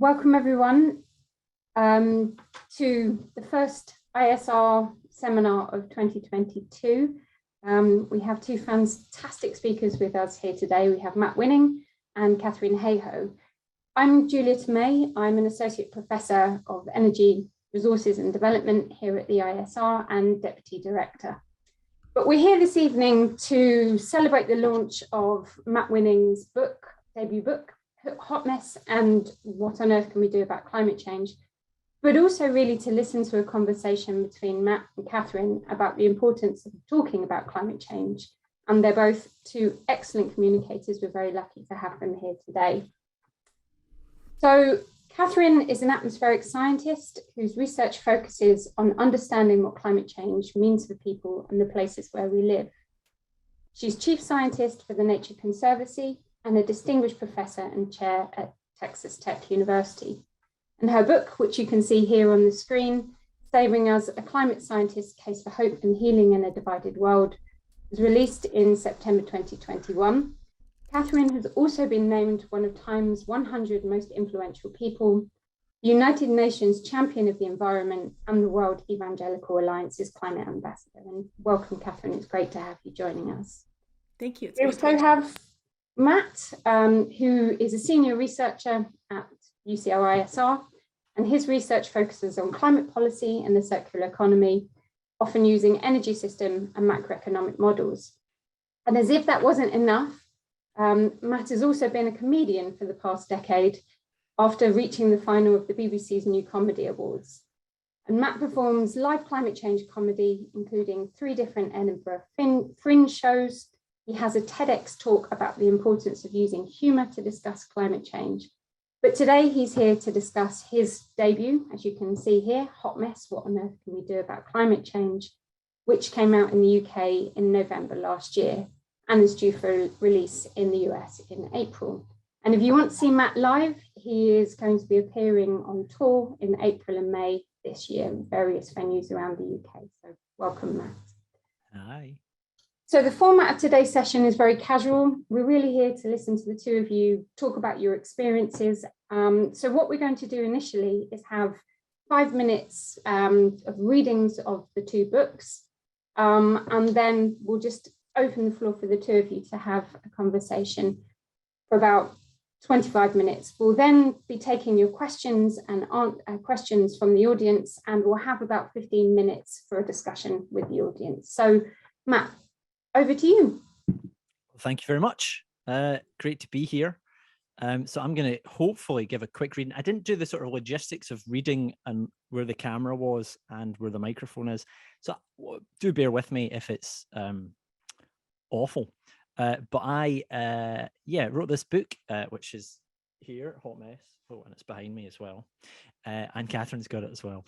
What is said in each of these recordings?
Welcome everyone to the first ISR seminar of 2022. We have two fantastic speakers with us here today. We have Matt Winning and Katharine Hayhoe. I'm Juliet May. I'm an Associate Professor of Energy, Resources and Development here at the ISR and Deputy Director. But we're here this evening to celebrate the launch of Matt Winning's book, debut book, Hot Mess and What on Earth Can We Do About Climate Change, but also really to listen to a conversation between Matt and Katharine about the importance of talking about climate change. And they're both two excellent communicators. We're very lucky to have them here today. So Katharine is an atmospheric scientist whose research focuses on understanding what climate change means for people and the places where we live. She's chief scientist for the Nature Conservancy and a distinguished professor and chair at Texas Tech University. And her book, which you can see here on the screen, Saving Us, A Climate Scientist's Case for Hope and Healing in a Divided World, was released in September 2021. Katharine has also been named one of Time's 100 most influential people, the United Nations Champion of the Environment, and the World Evangelical Alliance's Climate Ambassador. And welcome, Katharine. It's great to have you joining us. Thank you. We also have Matt, who is a senior researcher at UCL-ISR, and his research focuses on climate policy and the circular economy, often using energy system and macroeconomic models. And as if that wasn't enough, Matt has also been a comedian for the past decade after reaching the final of the BBC's New Comedy Awards. And Matt performs live climate change comedy, including 3 different Edinburgh Fringe shows. He has a TEDx talk about the importance of using humor to discuss climate change. But today he's here to discuss his debut, as you can see here, Hot Mess, What on Earth Can We Do About Climate Change, which came out in the UK in November last year and is due for release in the US in April. And if you want to see Matt live, he is going to be appearing on tour in April and May this year in various venues around the UK. So welcome, Matt. Hi. So the format of today's session is very casual. We're really here to listen to the two of you talk about your experiences. So what we're going to do initially is have 5 minutes of readings of the 2 books. And then we'll just open the floor for the 2 of you to have a conversation for about 25 minutes. We'll then be taking your questions and questions from the audience, and we'll have about 15 minutes for a discussion with the audience. So Matt, over to you. Thank you very much. Great to be here. So I'm going to hopefully give a quick reading. I didn't do the sort of logistics of reading and where the camera was and where the microphone is. So do bear with me if it's awful. But I wrote this book, which is here, Hot Mess. Oh, and it's behind me as well. And Katharine's got it as well,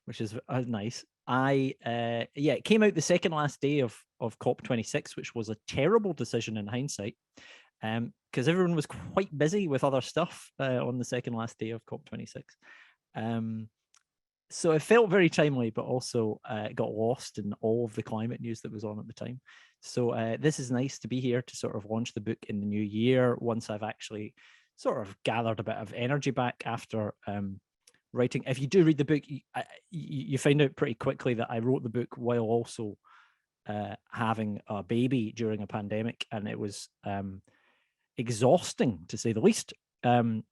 which is nice. It came out the second last day of COP26, which was a terrible decision in hindsight, because everyone was quite busy with other stuff on the second last day of COP26. So it felt very timely, but also got lost in all of the climate news that was on at the time. So this is nice to be here to sort of launch the book in the new year, once I've actually sort of gathered a bit of energy back after writing. If you do read the book, you find out pretty quickly that I wrote the book while also having a baby during a pandemic, and it was exhausting, to say the least.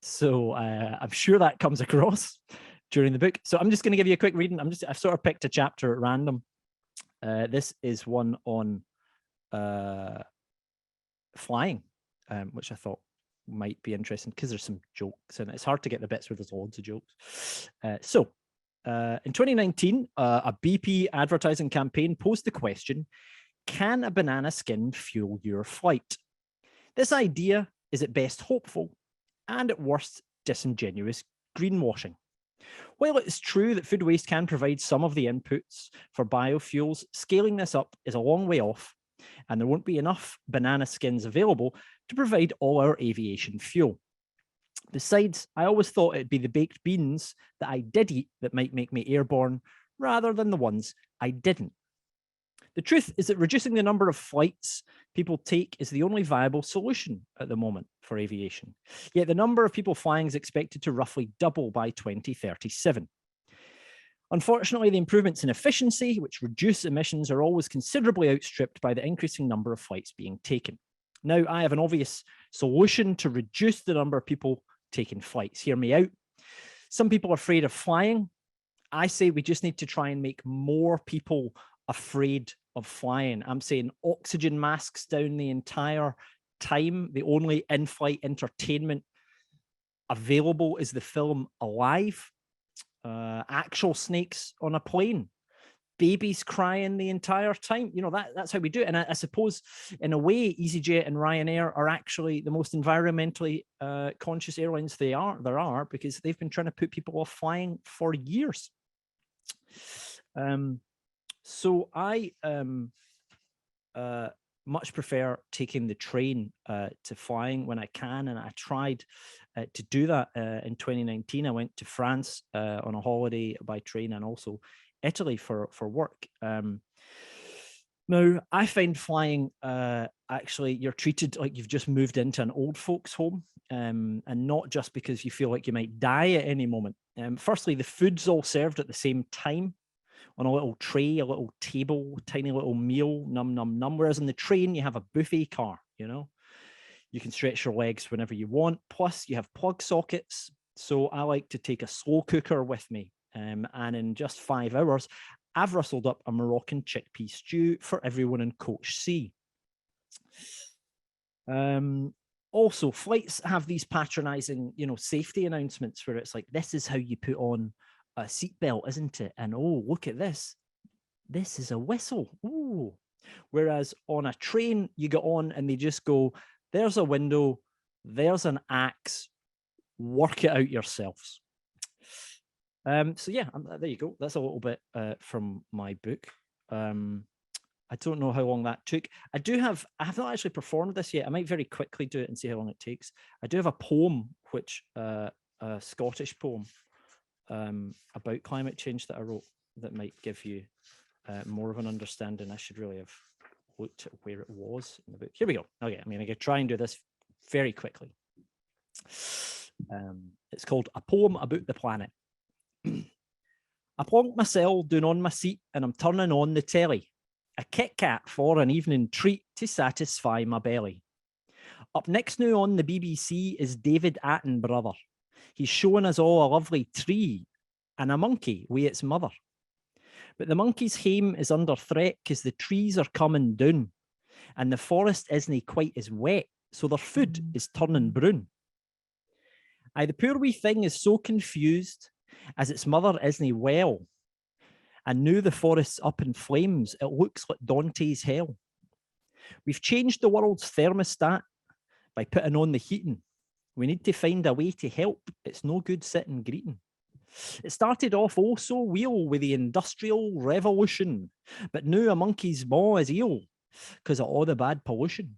So I'm sure that comes across during the book. So I'm just going to give you a quick reading. I've sort of picked a chapter at random. This is one on flying, which I thought might be interesting because there's some jokes and it's hard to get the bits where there's loads of jokes. In 2019, a BP advertising campaign posed the question, can a banana skin fuel your flight? This idea is at best hopeful and at worst disingenuous greenwashing. While it's true that food waste can provide some of the inputs for biofuels, scaling this up is a long way off, and there won't be enough banana skins available to provide all our aviation fuel. Besides, I always thought it'd be the baked beans that I did eat that might make me airborne, rather than the ones I didn't. The truth is that reducing the number of flights people take is the only viable solution at the moment for aviation. Yet the number of people flying is expected to roughly double by 2037. Unfortunately, the improvements in efficiency, which reduce emissions, are always considerably outstripped by the increasing number of flights being taken. Now, I have an obvious solution to reduce the number of people taking flights. Hear me out. Some people are afraid of flying. I say we just need to try and make more people afraid of flying. I'm saying oxygen masks down the entire time. The only in-flight entertainment available is the film Alive. Actual snakes on a plane, babies crying the entire time. You know, that's how we do it. And I suppose in a way, EasyJet and Ryanair are actually the most environmentally conscious airlines there are, because they've been trying to put people off flying for years. So I much prefer taking the train to flying when I can, and I tried to do that in 2019. I went to France on a holiday by train, and also Italy for work. Now, I find flying, actually, you're treated like you've just moved into an old folks' home, and not just because you feel like you might die at any moment. Firstly, the food's all served at the same time on a little tray, a little table, tiny little meal, num, num, num. Whereas on the train, you have a buffet car, you know. You can stretch your legs whenever you want. Plus, you have plug sockets. So I like to take a slow cooker with me. And in just 5 hours, I've rustled up a Moroccan chickpea stew for everyone in Coach C. Also, flights have these patronizing, you know, safety announcements where it's like, this is how you put on a seatbelt, isn't it? And oh, look at this. This is a whistle. Ooh. Whereas on a train, you get on and they just go, there's a window, there's an axe, work it out yourselves. So yeah, there you go. That's a little bit from my book. I don't know how long that took. I have not actually performed this yet. I might very quickly do it and see how long it takes. I do have a poem, which a Scottish poem about climate change that I wrote that might give you more of an understanding. I should really have looked at where it was in the book. Here we go. Okay, I'm going to try and do this very quickly. It's called A Poem About the Planet. I plonk myself down on my seat and I'm turning on the telly. A Kit Kat for an evening treat to satisfy my belly. Up next now on the BBC is David Attenborough. He's showing us all a lovely tree and a monkey with its mother. But the monkey's hame is under threat because the trees are coming down and the forest isn't quite as wet, so their food is turning brown. Aye, the poor wee thing is so confused as its mother isn't well. And now the forest's up in flames. It looks like Dante's hell. We've changed the world's thermostat by putting on the heating. We need to find a way to help. It's no good sitting greeting. It started off oh so well with the Industrial Revolution, but now a monkey's maw is ill because of all the bad pollution.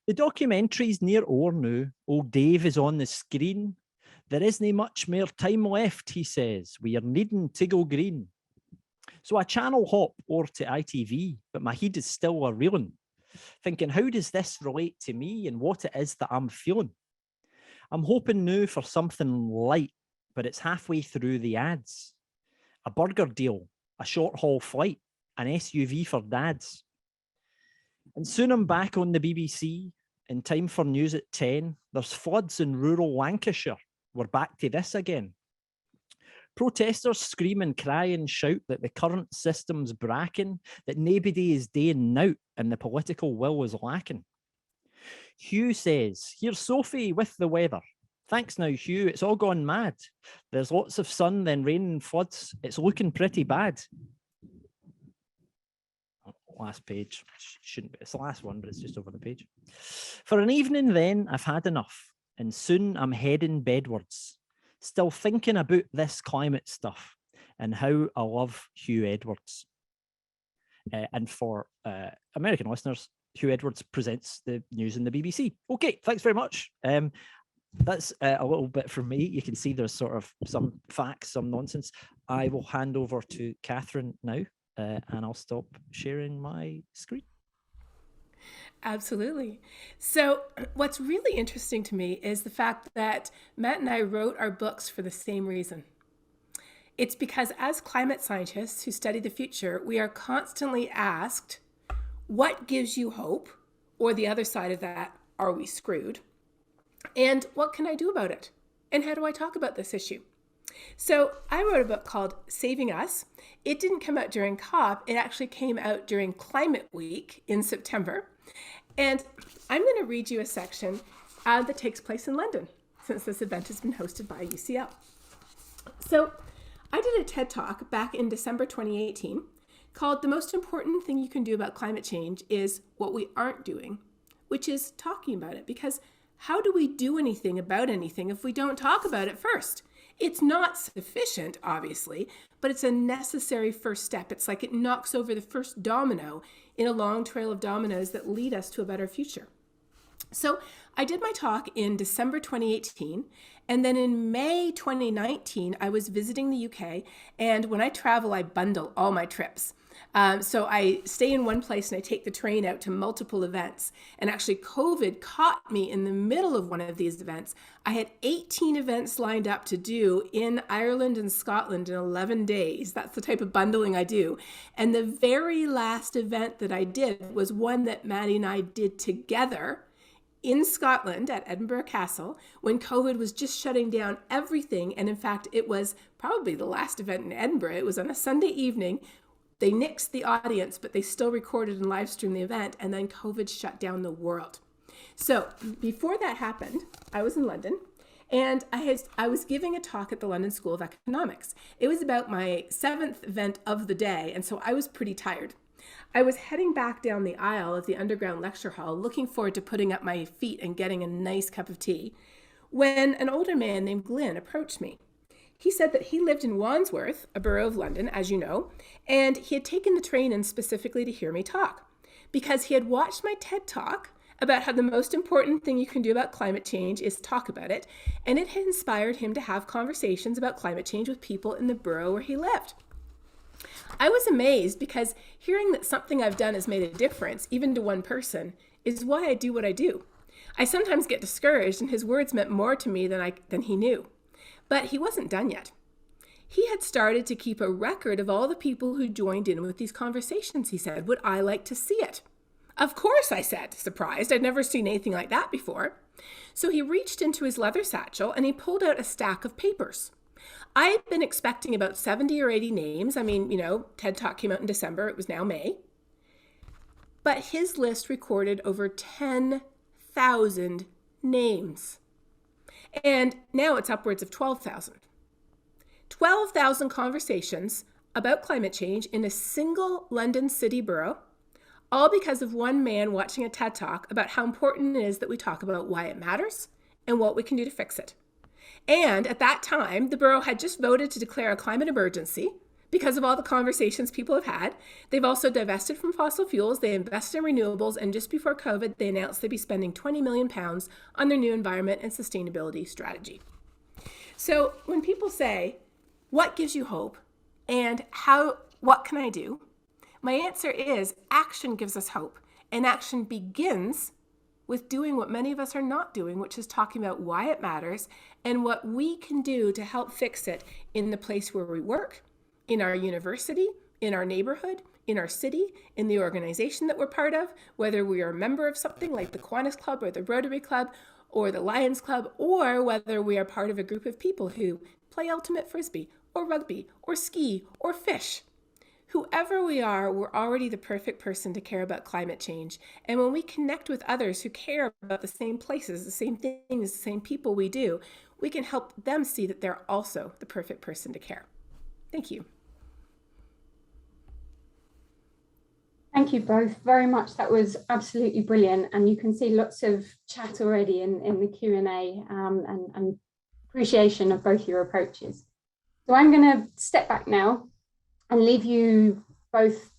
The documentary's near o'er now. Old Dave is on the screen. There isn't much more time left, he says. We are needing to go green. So I channel hop over to ITV, but my head is still a reeling, thinking, how does this relate to me and what it is that I'm feeling? I'm hoping now for something light, but it's halfway through the ads. A burger deal, a short haul flight, an SUV for dads. And soon I'm back on the BBC in time for news at 10. There's floods in rural Lancashire. We're back to this again. Protesters scream and cry and shout that the current system's bracking, that nobody is doing nought and the political will is lacking. Hugh says, here's Sophie with the weather. Thanks now, Hugh, it's all gone mad. There's lots of sun, then rain and floods. It's looking pretty bad. Last page. Shouldn't be. It's the last one, but it's just over the page. For an evening then, I've had enough, and soon I'm heading bedwards. Still thinking about this climate stuff and how I love Hugh Edwards. And for American listeners, Hugh Edwards presents the news in the BBC. Okay, thanks very much. That's a little bit from me. You can see there's sort of some facts, some nonsense. I will hand over to Katharine now. and I'll stop sharing my screen. Absolutely. So what's really interesting to me is the fact that Matt and I wrote our books for the same reason. It's because as climate scientists who study the future, we are constantly asked, what gives you hope? Or the other side of that, are we screwed? And what can I do about it? And how do I talk about this issue? So I wrote a book called Saving Us. It didn't come out during COP. It actually came out during Climate Week in September. And I'm going to read you a section that takes place in London, since this event has been hosted by UCL. So I did a TED Talk back in December 2018 called The Most Important Thing You Can Do About Climate Change is What We Aren't Doing, which is talking about it. Because how do we do anything about anything if we don't talk about it first? It's not sufficient, obviously, but it's a necessary first step. It's like it knocks over the first domino in a long trail of dominoes that lead us to a better future. So I did my talk in December 2018, and then in May 2019, I was visiting the UK, and when I travel, I bundle all my trips. So I stay in one place and I take the train out to multiple events. And actually, COVID caught me in the middle of one of these events. I had 18 events lined up to do in Ireland and Scotland in 11 days. That's the type of bundling I do. And the very last event that I did was one that Maddie and I did together in Scotland at Edinburgh Castle when COVID was just shutting down everything. And in fact, it was probably the last event in Edinburgh. It was on a Sunday evening. They nixed the audience, but they still recorded and live streamed the event, and then COVID shut down the world. So before that happened, I was in London, and I was giving a talk at the London School of Economics. It was about my 7th event of the day, and so I was pretty tired. I was heading back down the aisle of the underground lecture hall, looking forward to putting up my feet and getting a nice cup of tea, when an older man named Glyn approached me. He said that he lived in Wandsworth, a borough of London, as you know, and he had taken the train in specifically to hear me talk because he had watched my TED Talk about how the most important thing you can do about climate change is talk about it, and it had inspired him to have conversations about climate change with people in the borough where he lived. I was amazed because hearing that something I've done has made a difference, even to one person, is why I do what I do. I sometimes get discouraged, and his words meant more to me than he knew. But he wasn't done yet. He had started to keep a record of all the people who joined in with these conversations. He said, would I like to see it? Of course, I said, surprised. I'd never seen anything like that before. So he reached into his leather satchel and he pulled out a stack of papers. I had been expecting about 70 or 80 names. I mean, TED Talk came out in December. It was now May. But his list recorded over 10,000 names. And now it's upwards of 12,000. 12,000 conversations about climate change in a single London city borough, all because of one man watching a TED Talk about how important it is that we talk about why it matters and what we can do to fix it. And at that time, the borough had just voted to declare a climate emergency because of all the conversations people have had. They've also divested from fossil fuels, they invested in renewables, and just before COVID, they announced they'd be spending £20 million on their new environment and sustainability strategy. So when people say, what gives you hope and what can I do? My answer is action gives us hope, and action begins with doing what many of us are not doing, which is talking about why it matters and what we can do to help fix it in the place where we work, in our university, in our neighborhood, in our city, in the organization that we're part of, whether we are a member of something like the Kiwanis Club or the Rotary Club or the Lions Club, or whether we are part of a group of people who play ultimate frisbee or rugby or ski or fish. Whoever we are, we're already the perfect person to care about climate change. And when we connect with others who care about the same places, the same things, the same people we do, we can help them see that they're also the perfect person to care. Thank you. Thank you both very much. That was absolutely brilliant. And you can see lots of chat already in the Q&A and appreciation of both your approaches. So I'm going to step back now and leave you both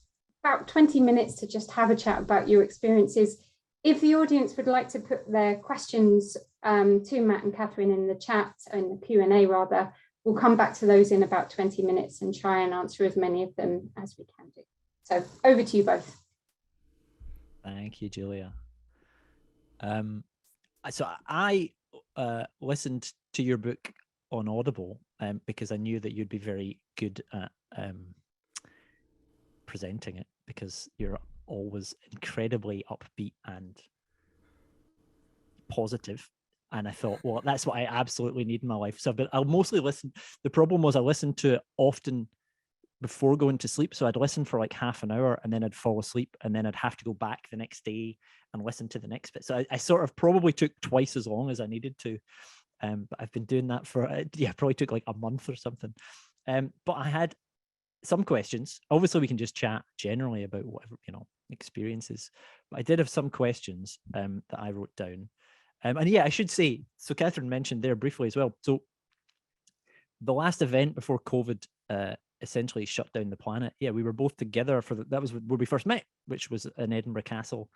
about 20 minutes to just have a chat about your experiences. If the audience would like to put their questions to Matt and Katharine in the chat, in the Q&A rather, we'll come back to those in about 20 minutes and try and answer as many of them as we can do. So over to you both. Thank you, Julia. So I listened to your book on Audible because I knew that you'd be very good at presenting it, because you're always incredibly upbeat and positive. And I thought, well, that's what I absolutely need in my life. So I'll mostly listen. The problem was I listened to it often before going to sleep. So I'd listen for like half an hour and then I'd fall asleep, and then I'd have to go back the next day and listen to the next bit. So I sort of probably took twice as long as I needed to. But I've been doing that for, probably took like a month or something. But I had some questions. Obviously, we can just chat generally about whatever, experiences. But I did have some questions that I wrote down. And yeah, I should say, so Katharine mentioned there briefly as well. So the last event before COVID essentially shut down the planet. Yeah, we were both together that was where we first met, which was in Edinburgh Castle,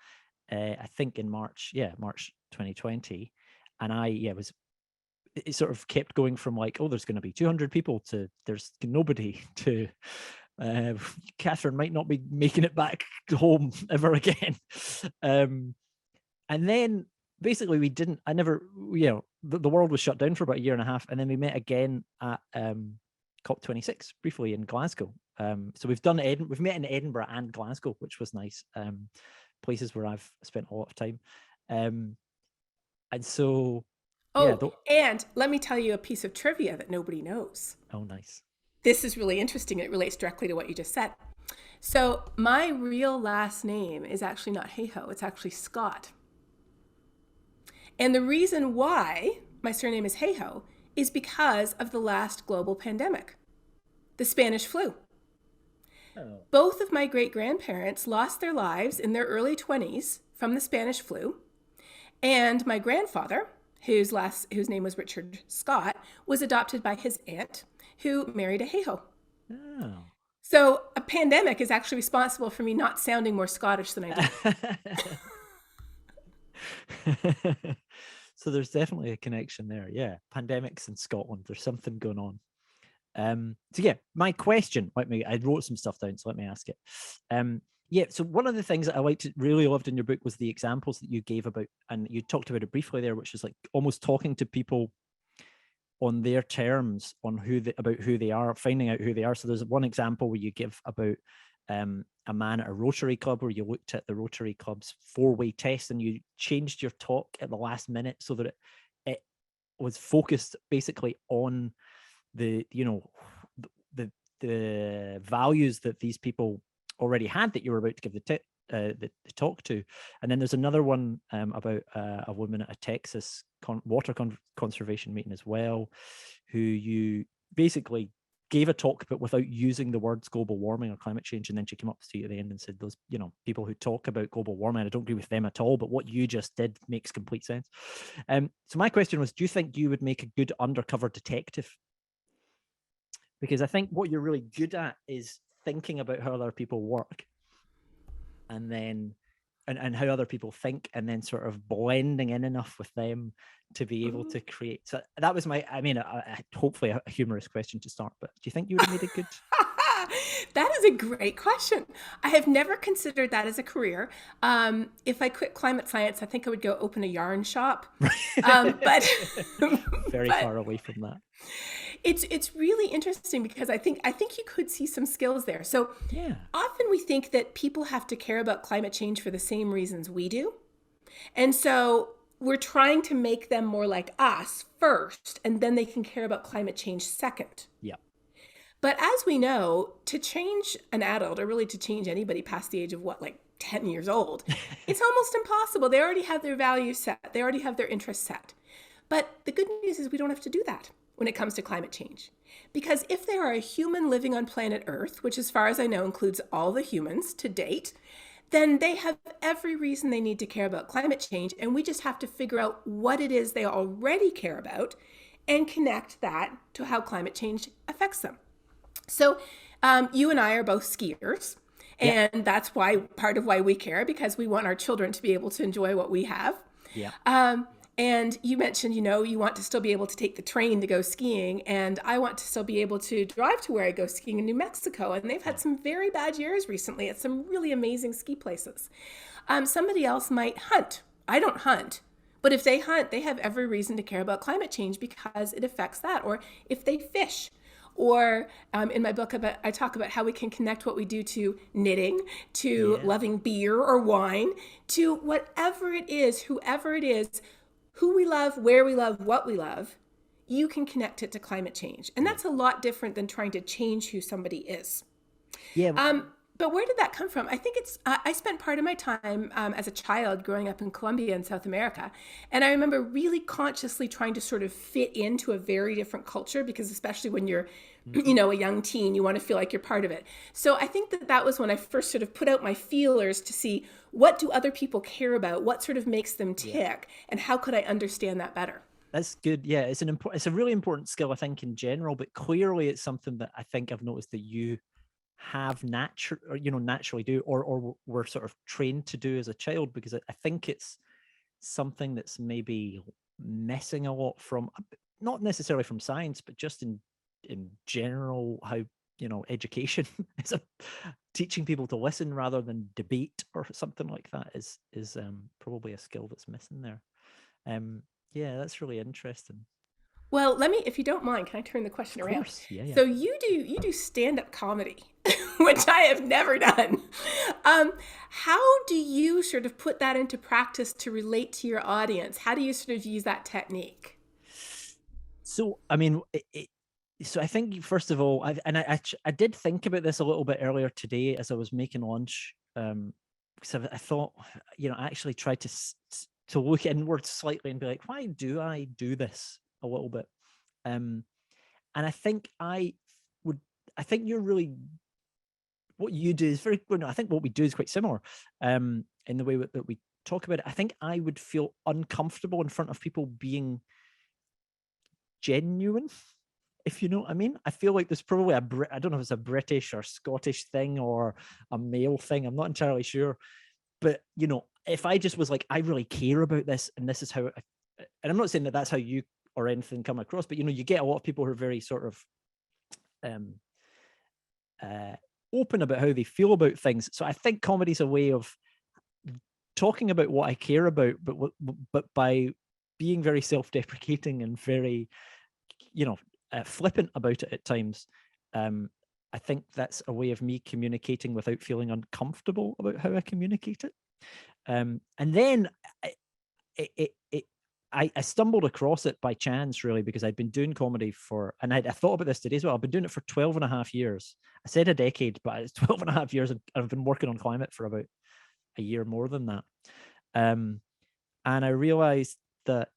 I think in March 2020. And it sort of kept going from like, oh, there's going to be 200 people to there's nobody to Katharine might not be making it back home ever again. And then basically the world was shut down for about a year and a half, and then we met again at COP26 briefly in Glasgow. So we've met in Edinburgh and Glasgow, which was nice. Places where I've spent a lot of time. And so and let me tell you a piece of trivia that nobody knows. Oh, nice. This is really interesting. It relates directly to what you just said. So my real last name is actually not Hayhoe. It's actually Scott. And the reason why my surname is Hayhoe is because of the last global pandemic, the Spanish flu. Oh. Both of my great-grandparents lost their lives in their early 20s from the Spanish flu. And my grandfather, whose name was Richard Scott, was adopted by his aunt, who married a Hayhoe. Oh. So a pandemic is actually responsible for me not sounding more Scottish than I do. So there's definitely a connection there. Yeah, pandemics in Scotland. There's something going on. So yeah, my question. I wrote some stuff down, so let me ask it. So one of the things that I really loved in your book was the examples that you gave about, and you talked about it briefly there, which is like almost talking to people on their terms, on about who they are, finding out who they are. So there's one example where you give about a man at a Rotary Club, where you looked at the Rotary Club's 4-way test and you changed your talk at the last minute so that it was focused basically on the values that these people already had that you were about to give the talk to. And then there's another one about a woman at a Texas water conservation meeting as well, who you basically gave a talk but without using the words global warming or climate change, and then she came up to you at the end and said, those people who talk about global warming, I don't agree with them at all, but what you just did makes complete sense. So my question was, do you think you would make a good undercover detective? Because I think what you're really good at is thinking about how other people work, and then and how other people think, and then sort of blending in enough with them to be able to create. So that was hopefully a humorous question to start, but do you think you would have made a good... That is a great question. I have never considered that as a career. If I quit climate science, I think I would go open a yarn shop. But very far away from that. It's really interesting because I think you could see some skills there. So yeah. Often we think that people have to care about climate change for the same reasons we do. And so we're trying to make them more like us first, and then they can care about climate change second. Yeah. But as we know, to change an adult, or really to change anybody past the age of 10 years old, it's almost impossible. They already have their values set. They already have their interests set. But the good news is we don't have to do that when it comes to climate change. Because if there are a human living on planet Earth, which as far as I know includes all the humans to date, then they have every reason they need to care about climate change. And we just have to figure out what it is they already care about and connect that to how climate change affects them. So you and I are both skiers, and that's part of why we care, because we want our children to be able to enjoy what we have. Yeah. And you mentioned, you want to still be able to take the train to go skiing. And I want to still be able to drive to where I go skiing in New Mexico. And they've had some very bad years recently at some really amazing ski places. Somebody else might hunt. I don't hunt. But if they hunt, they have every reason to care about climate change because it affects that. Or if they fish. Or in my book, I talk about how we can connect what we do to knitting, to loving beer or wine, to whatever it is, whoever it is, who we love, where we love, what we love. You can connect it to climate change. And that's a lot different than trying to change who somebody is. Yeah. But where did that come from? I think I spent part of my time as a child growing up in Colombia in South America. And I remember really consciously trying to sort of fit into a very different culture, because especially when you're, a young teen, you want to feel like you're part of it. So I think that was when I first sort of put out my feelers to see, what do other people care about? What sort of makes them tick? And how could I understand that better? That's good. Yeah, it's a really important skill, I think, in general, but clearly it's something that I think I've noticed that you have naturally do, or were sort of trained to do as a child, because I think it's something that's maybe missing a lot from, not necessarily from science, but just in general, how education is teaching people to listen rather than debate or something like that is probably a skill that's missing there. Yeah, that's really interesting. Well, if you don't mind, can I turn the question around? Yeah. So you do stand-up comedy, which I have never done. How do you sort of put that into practice to relate to your audience? How do you sort of use that technique? So, I mean, so I think, first of all, I did think about this a little bit earlier today as I was making lunch, because I thought, I actually tried to look inward slightly and be like, why do I do this a little bit? And I think you're really, what you do is very, well, no, I think what we do is quite similar in the way that we talk about it. I think I would feel uncomfortable in front of people being genuine, if you know what I mean. I feel like there's probably I don't know if it's a British or Scottish thing or a male thing, I'm not entirely sure. But, if I just was like, I really care about this, and this is how, and I'm not saying that that's how you or anything come across, but, you get a lot of people who are very sort of open about how they feel about things. So I think comedy is a way of talking about what I care about, but by being very self-deprecating and very, flippant about it at times. I think that's a way of me communicating without feeling uncomfortable about how I communicate it. And then I stumbled across it by chance, really, because I'd been doing comedy and I thought about this today as well. I've been doing it for 12 and a half years. I said a decade, but it's 12 and a half years. And I've been working on climate for about a year more than that. And I realized that,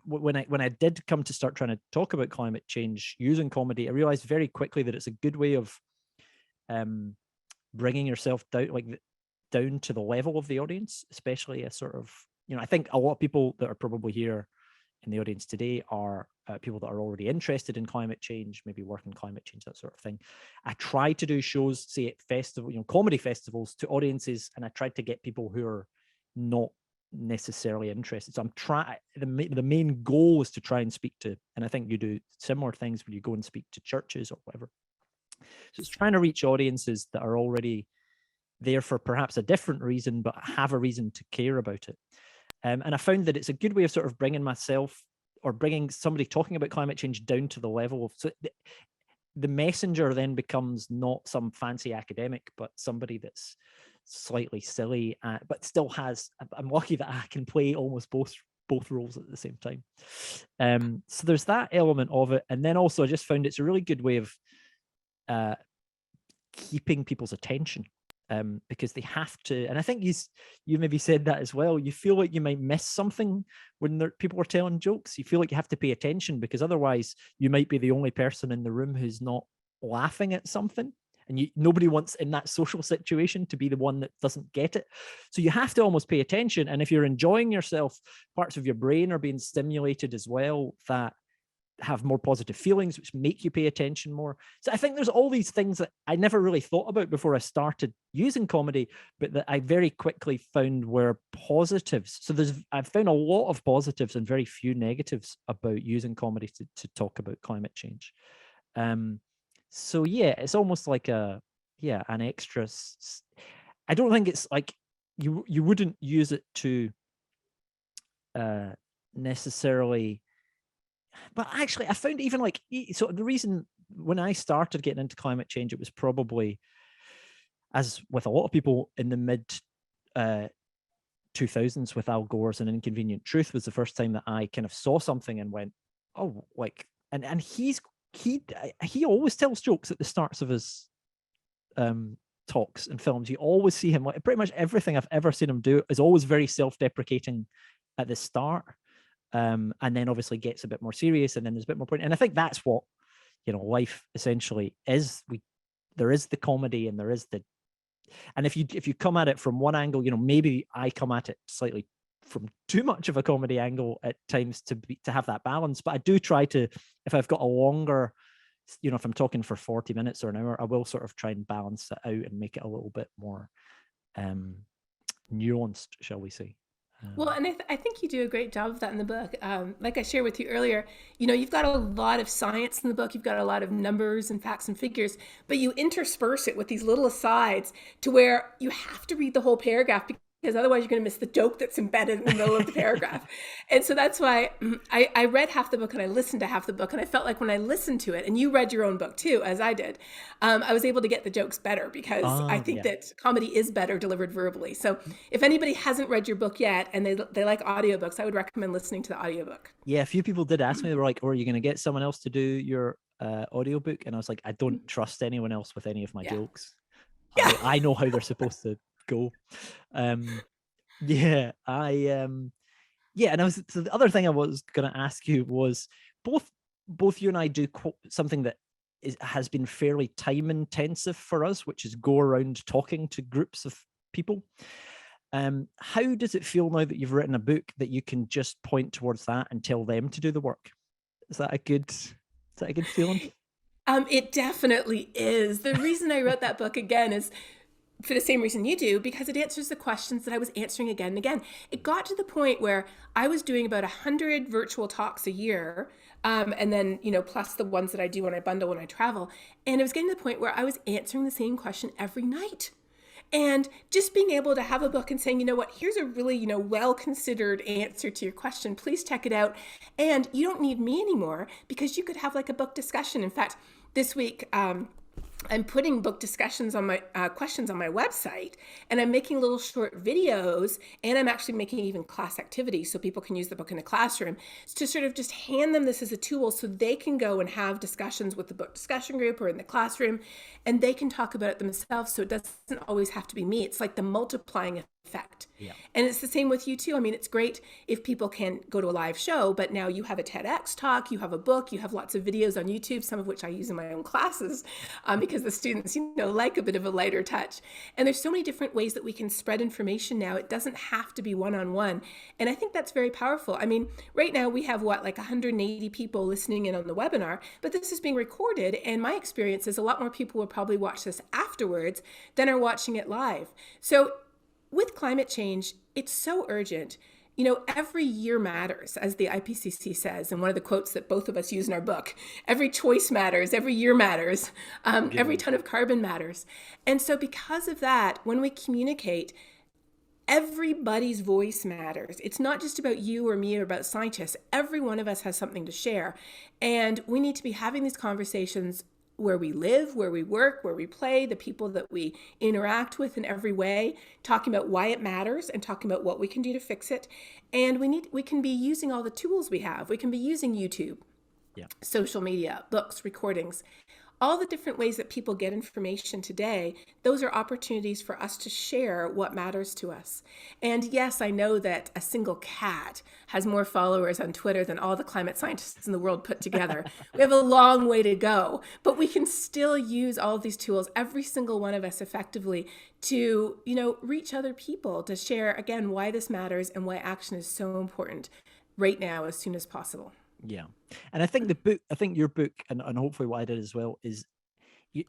when I did come to start trying to talk about climate change using comedy, I realized very quickly that it's a good way of bringing yourself down to the level of the audience, especially a sort of, I think a lot of people that are probably here in the audience today are people that are already interested in climate change, maybe work in climate change, that sort of thing. I try to do shows, say at festival, comedy festivals, to audiences, and I tried to get people who are not necessarily interested. So I'm trying, the main goal is to try and speak to, and I think you do similar things when you go and speak to churches or whatever. So it's trying to reach audiences that are already there for perhaps a different reason, but have a reason to care about it. And I found that it's a good way of sort of bringing myself or bringing somebody talking about climate change down to the level of, so the messenger then becomes not some fancy academic, but somebody that's slightly silly, but still has, I'm lucky that I can play almost both roles at the same time. So there's that element of it. And then also I just found it's a really good way of keeping people's attention. Because they have to, and I think you maybe said that as well. You feel like you might miss something when people are telling jokes. You feel like you have to pay attention, because otherwise you might be the only person in the room who's not laughing at something, and nobody wants in that social situation to be the one that doesn't get it. So you have to almost pay attention. And if you're enjoying yourself, parts of your brain are being stimulated as well that have more positive feelings, which make you pay attention more. So I think there's all these things that I never really thought about before I started using comedy, but that I very quickly found were positives. So I've found a lot of positives and very few negatives about using comedy to talk about climate change. So yeah, it's almost like an extra. I don't think it's like you wouldn't use it to necessarily. But actually, I found even like, so the reason when I started getting into climate change, it was probably, as with a lot of people in the mid 2000s with Al Gore's An Inconvenient Truth, was the first time that I kind of saw something and went, oh, like, and he always tells jokes at the starts of his talks and films. You always see him, like, pretty much everything I've ever seen him do is always very self-deprecating at the start. And then obviously gets a bit more serious, and then there's a bit more point. And I think that's what, life essentially is. There is the comedy, and there is and if you come at it from one angle, maybe I come at it slightly from too much of a comedy angle at times to have that balance. But I do try to, if I've got a longer, if I'm talking for 40 minutes or an hour, I will sort of try and balance it out and make it a little bit more nuanced, shall we say. Well, and I think you do a great job of that in the book. Like I shared with you earlier, you've got a lot of science in the book. You've got a lot of numbers and facts and figures, but you intersperse it with these little asides to where you have to read the whole paragraph, because otherwise you're going to miss the joke that's embedded in the middle of the paragraph. And so that's why I read half the book and I listened to half the book. And I felt like when I listened to it, and you read your own book too, as I did, I was able to get the jokes better, because I think that comedy is better delivered verbally. So if anybody hasn't read your book yet and they like audiobooks, I would recommend listening to the audiobook. Yeah, a few people did ask me, they were like, oh, are you going to get someone else to do your audiobook? And I was like, I don't trust anyone else with any of my jokes. I know how they're supposed to go. And I was, so the other thing I was going to ask you was, both you and I do something that has been fairly time intensive for us, which is go around talking to groups of people. How does it feel now that you've written a book that you can just point towards that and tell them to do the work? Is that a good feeling? It definitely is. The reason I wrote that book, again, is for the same reason you do, because it answers the questions that I was answering again and again. It got to the point where I was doing about 100 virtual talks a year, and then, plus the ones that I do when I bundle when I travel. And it was getting to the point where I was answering the same question every night. And just being able to have a book and saying, here's a really, well-considered answer to your question. Please check it out. And you don't need me anymore, because you could have like a book discussion. In fact, this week, I'm putting book discussions on my questions on my website, and I'm making little short videos, and I'm actually making even class activities so people can use the book in a classroom to sort of just hand them this as a tool so they can go and have discussions with the book discussion group or in the classroom, and they can talk about it themselves. So it doesn't always have to be me. It's like the multiplying effect. Yeah. And it's the same with you too. I mean, it's great if people can go to a live show, but now you have a TEDx talk, you have a book, you have lots of videos on YouTube, some of which I use in my own classes, because the students, like a bit of a lighter touch. And there's so many different ways that we can spread information now. It doesn't have to be one-on-one. And I think that's very powerful. I mean, right now we have 180 people listening in on the webinar, but this is being recorded. And my experience is a lot more people will probably watch this afterwards than are watching it live. So with climate change, it's so urgent. Every year matters, as the IPCC says, and one of the quotes that both of us use in our book. Every choice matters, every year matters, every ton of carbon matters. And so because of that, when we communicate, everybody's voice matters. It's not just about you or me or about scientists. Every one of us has something to share. And we need to be having these conversations where we live, where we work, where we play, the people that we interact with in every way, talking about why it matters and talking about what we can do to fix it. And we can be using all the tools we have. We can be using YouTube, social media, books, recordings, all the different ways that people get information today. Those are opportunities for us to share what matters to us. And yes, I know that a single cat has more followers on Twitter than all the climate scientists in the world put together. We have a long way to go, but we can still use all of these tools, every single one of us, effectively to, reach other people, to share, again, why this matters and why action is so important right now, as soon as possible. Yeah. And I think your book, and hopefully what I did as well, is you,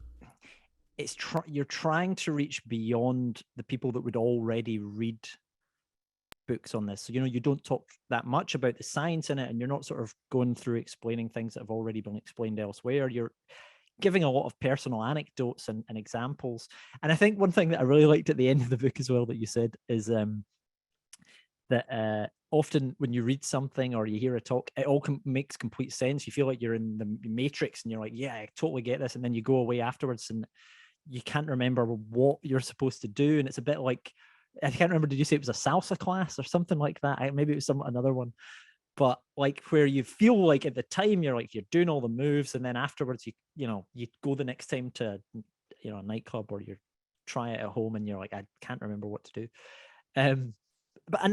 you're trying to reach beyond the people that would already read books on this. So, you don't talk that much about the science in it, and you're not sort of going through explaining things that have already been explained elsewhere. You're giving a lot of personal anecdotes and examples. And I think one thing that I really liked at the end of the book as well that you said is that often when you read something or you hear a talk, it all makes complete sense. You feel like you're in the Matrix and you're like, yeah, I totally get this. And then you go away afterwards and you can't remember what you're supposed to do. And it's a bit like, I can't remember, did you say it was a salsa class or something like that? Maybe it was another one. But like where you feel like at the time you're doing all the moves, and then afterwards you go the next time to a nightclub, or you try it at home and you're like, I can't remember what to do. But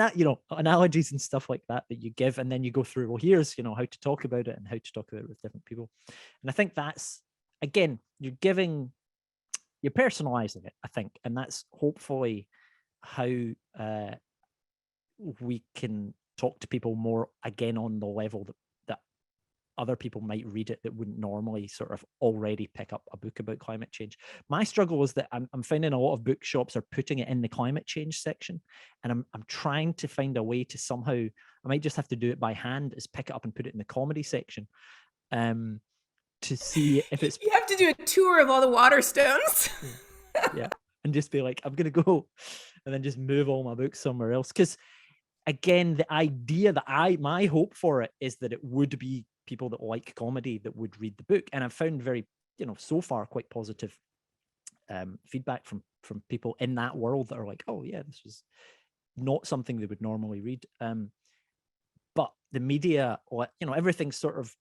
analogies and stuff like that you give, and then you go through, well, here's how to talk about it and how to talk about it with different people. And I think that's, again, you're personalizing it, I think, and that's hopefully how we can talk to people more, again, on the level that other people might read it that wouldn't normally sort of already pick up a book about climate change. My struggle is that I'm finding a lot of bookshops are putting it in the climate change section, and I'm trying to find a way to somehow, I might just have to do it by hand, is pick it up and put it in the comedy section, to see if it's... You have to do a tour of all the Waterstones. Yeah. And just be like, I'm going to go, and then just move all my books somewhere else. Because again, the idea that my hope for it is that it would be people that like comedy that would read the book. And I've found very, so far quite positive feedback from people in that world that are like, oh yeah, this was not something they would normally read. But the media, everything's sort of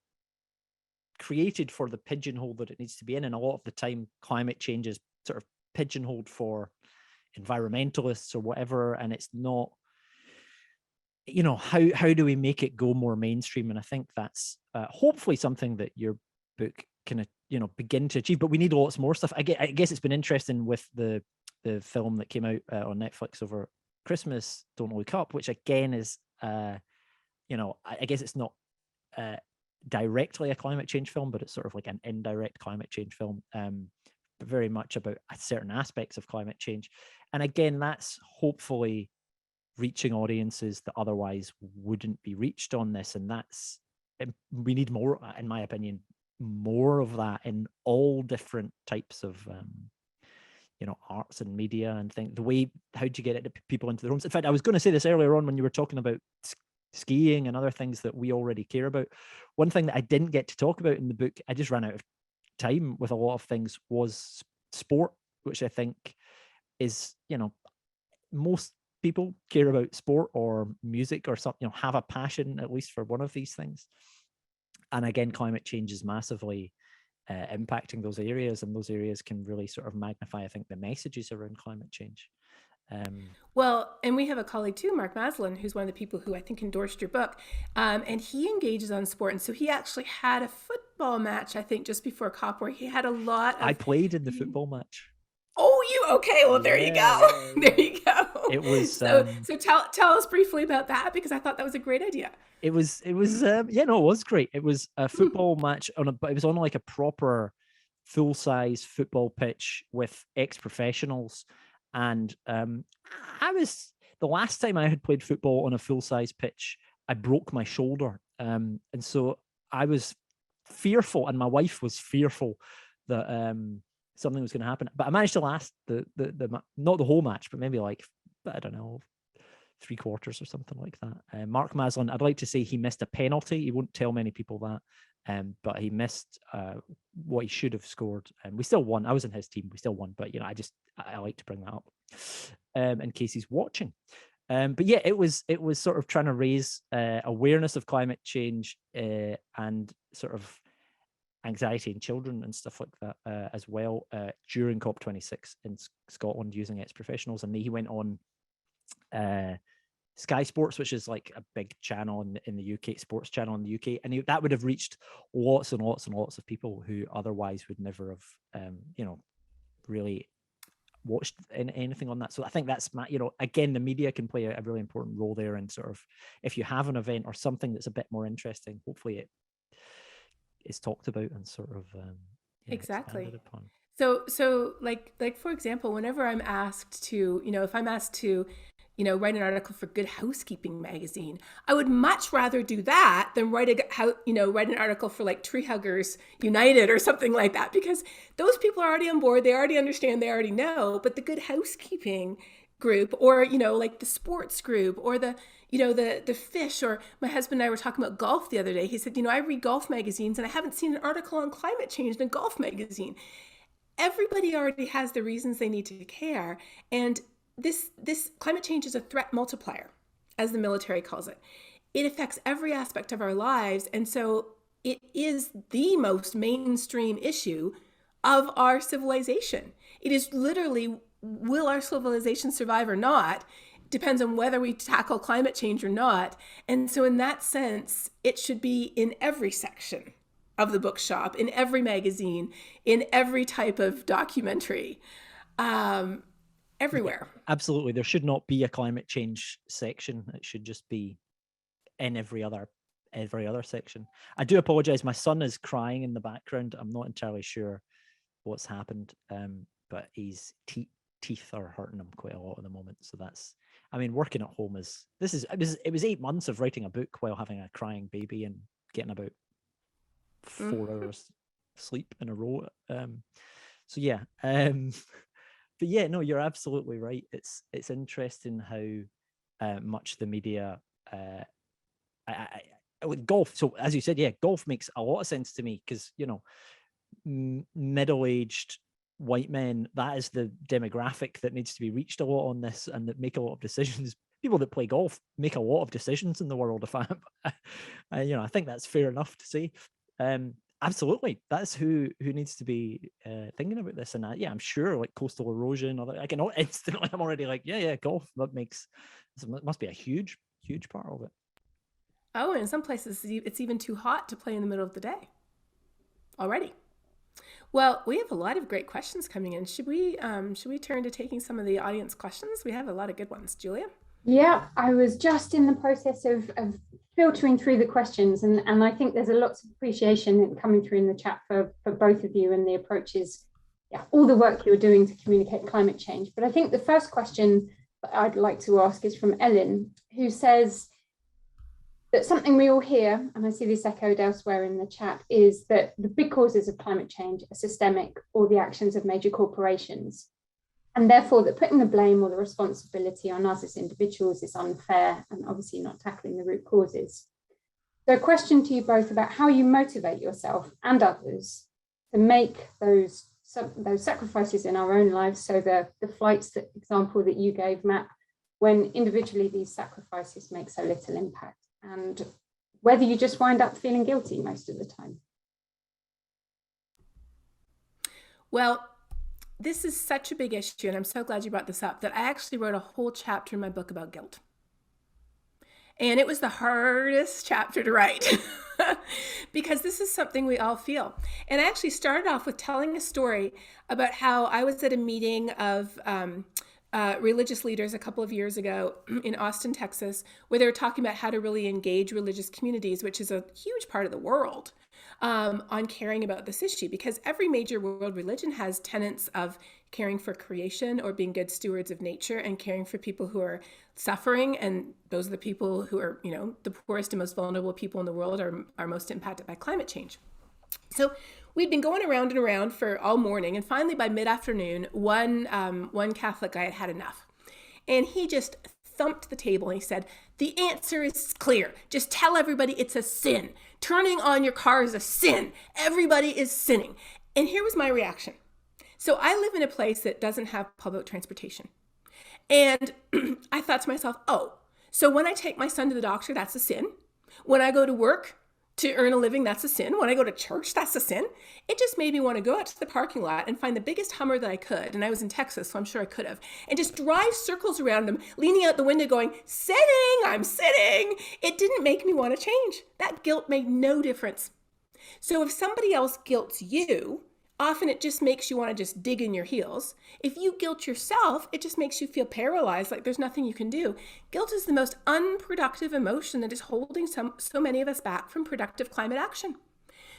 created for the pigeonhole that it needs to be in. And a lot of the time, climate change is sort of pigeonholed for environmentalists or whatever. And it's not, how do we make it go more mainstream? And I think that's hopefully something that your book can, begin to achieve. But we need lots more stuff. I guess it's been interesting with the film that came out on Netflix over Christmas, Don't Look Up, which again is, I guess it's not directly a climate change film, but it's sort of like an indirect climate change film, but very much about certain aspects of climate change. And again, that's hopefully reaching audiences that otherwise wouldn't be reached on this. And we need more, in my opinion, more of that in all different types of arts and media, and think how do you get it to people into their homes. In fact, I was going to say this earlier on when you were talking about skiing and other things that we already care about. One thing that I didn't get to talk about in the book, I just ran out of time with a lot of things, was sport, which I think is, most people care about sport or music or something, have a passion at least for one of these things. And again, climate change is massively impacting those areas, and those areas can really sort of magnify, I think, the messages around climate change. Well, and we have a colleague too, Mark Maslin, who's one of the people who I think endorsed your book, and he engages on sport. And so he actually had a football match, I think, just before COP, where he had a lot of... I played in the football match. Oh, you okay? Well, there you go. There you go. It was so tell us briefly about that, because I thought that was a great idea. It was it was great. It was a football match but it was on like a proper full-size football pitch with ex-professionals. And the last time I had played football on a full-size pitch, I broke my shoulder. And so I was fearful, and my wife was fearful that something was going to happen. But I managed to last the not the whole match, but maybe like, I don't know, 3/4 or something like that. Mark Maslin, I'd like to say he missed a penalty. He won't tell many people that, but he missed what he should have scored. And we still won. I was in his team. We still won. But I like to bring that up in case he's watching. But yeah, it was sort of trying to raise awareness of climate change and sort of anxiety in children and stuff like that as well during COP26 in Scotland, using ex-professionals. And he went on Sky Sports, which is like a big channel in the UK, sports channel in the UK, and that would have reached lots and lots and lots of people who otherwise would never have really watched anything on that. So I think that's, again, the media can play a really important role there. And sort of, if you have an event or something that's a bit more interesting, hopefully it is talked about and sort of exactly expanded upon. So like for example, whenever I'm asked to, if I'm asked to, write an article for Good Housekeeping magazine, I would much rather do that than write an article for like Tree Huggers United or something like that, because those people are already on board. They already understand. They already know. But the Good Housekeeping group, or like the sports group, or the fish, or my husband and I were talking about golf the other day. He said, I read golf magazines and I haven't seen an article on climate change in a golf magazine. Everybody already has the reasons they need to care. And this climate change is a threat multiplier, as the military calls it. It affects every aspect of our lives. And so it is the most mainstream issue of our civilization. It is literally, will our civilization survive or not? Depends on whether we tackle climate change or not. And so in that sense, it should be in every section of the bookshop, in every magazine, in every type of documentary, everywhere. Yeah, absolutely. There should not be a climate change section. It should just be in every other section. I do apologize. My son is crying in the background. I'm not entirely sure what's happened, but his teeth are hurting him quite a lot at the moment. So that's, working at home it was 8 months of writing a book while having a crying baby and getting about 4 hours sleep in a row. So yeah. But yeah, no, you're absolutely right. It's interesting how much the media, with golf. So as you said, yeah, golf makes a lot of sense to me because, middle-aged white men, that is the demographic that needs to be reached a lot on this, and that make a lot of decisions. People that play golf make a lot of decisions in the world. If I think that's fair enough to say. Absolutely, that's who needs to be thinking about this. And I'm sure like coastal erosion, I can instantly, I'm already like, yeah, golf. Must be a huge part of it. Oh, and in some places it's even too hot to play in the middle of the day already. Well, we have a lot of great questions coming in. Should we turn to taking some of the audience questions? We have a lot of good ones. Julia? Yeah, I was just in the process of filtering through the questions, and I think there's a lot of appreciation coming through in the chat for both of you and the approaches, all the work you're doing to communicate climate change. But I think the first question that I'd like to ask is from Ellen, who says that something we all hear, and I see this echoed elsewhere in the chat, is that the big causes of climate change are systemic, or the actions of major corporations. And therefore that putting the blame or the responsibility on us as individuals is unfair and obviously not tackling the root causes. So a question to you both about how you motivate yourself and others to make those sacrifices in our own lives. So the flights example that you gave, Matt, when individually these sacrifices make so little impact, and whether you just wind up feeling guilty most of the time. Well, this is such a big issue, and I'm so glad you brought this up, that I actually wrote a whole chapter in my book about guilt. And it was the hardest chapter to write because this is something we all feel. And I actually started off with telling a story about how I was at a meeting of religious leaders a couple of years ago in Austin, Texas, where they were talking about how to really engage religious communities, which is a huge part of the world, on caring about this issue, because every major world religion has tenets of caring for creation or being good stewards of nature and caring for people who are suffering. And those are the people who are, the poorest and most vulnerable people in the world are most impacted by climate change. So we'd been going around and around for all morning. And finally, by mid-afternoon, one Catholic guy had had enough. And he just thumped the table and he said, "The answer is clear. Just tell everybody it's a sin. Turning on your car is a sin. Everybody is sinning." And here was my reaction. So I live in a place that doesn't have public transportation. And I thought to myself, so when I take my son to the doctor, that's a sin. When I go to work to earn a living, that's a sin. When I go to church, that's a sin. It just made me want to go out to the parking lot and find the biggest Hummer that I could. And I was in Texas, so I'm sure I could have. And just drive circles around him, leaning out the window going, "Sitting, I'm sitting." It didn't make me want to change. That guilt made no difference. So if somebody else guilts you, often it just makes you want to just dig in your heels. If you guilt yourself, it just makes you feel paralyzed, like there's nothing you can do. Guilt is the most unproductive emotion that is holding so many of us back from productive climate action.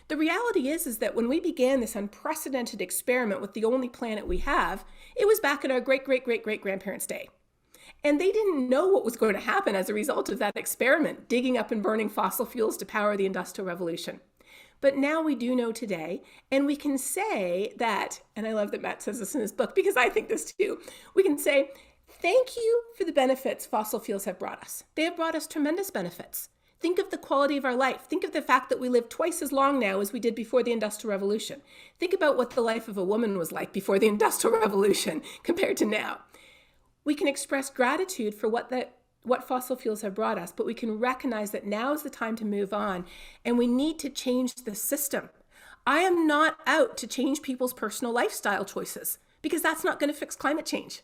The reality is that when we began this unprecedented experiment with the only planet we have, it was back in our great-great-great-great-grandparents' day. And they didn't know what was going to happen as a result of that experiment, digging up and burning fossil fuels to power the Industrial Revolution. But now we do know today, and we can say that, and I love that Matt says this in his book because I think this too, we can say, thank you for the benefits fossil fuels have brought us. They have brought us tremendous benefits. Think of the quality of our life. Think of the fact that we live twice as long now as we did before the Industrial Revolution. Think about what the life of a woman was like before the Industrial Revolution compared to now. We can express gratitude for what fossil fuels have brought us, but we can recognize that now is the time to move on, and we need to change the system. I am not out to change people's personal lifestyle choices because that's not going to fix climate change.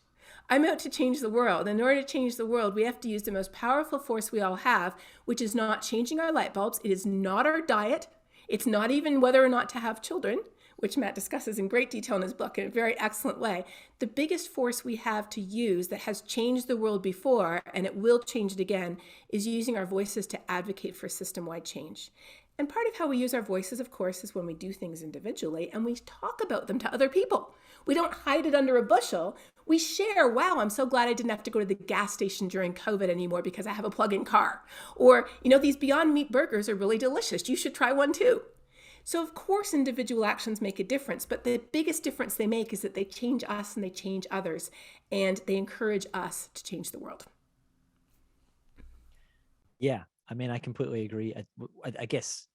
I'm out to change the world. In order to change the world, we have to use the most powerful force we all have, which is not changing our light bulbs. It is not our diet. It's not even whether or not to have children, which Matt discusses in great detail in his book in a very excellent way. The biggest force we have to use that has changed the world before, and it will change it again, is using our voices to advocate for system-wide change. And part of how we use our voices, of course, is when we do things individually and we talk about them to other people. We don't hide it under a bushel. We share, wow, I'm so glad I didn't have to go to the gas station during COVID anymore because I have a plug-in car. Or, these Beyond Meat burgers are really delicious. You should try one too. So of course, individual actions make a difference, but the biggest difference they make is that they change us and they change others, and they encourage us to change the world. Yeah, I mean, I completely agree. I guess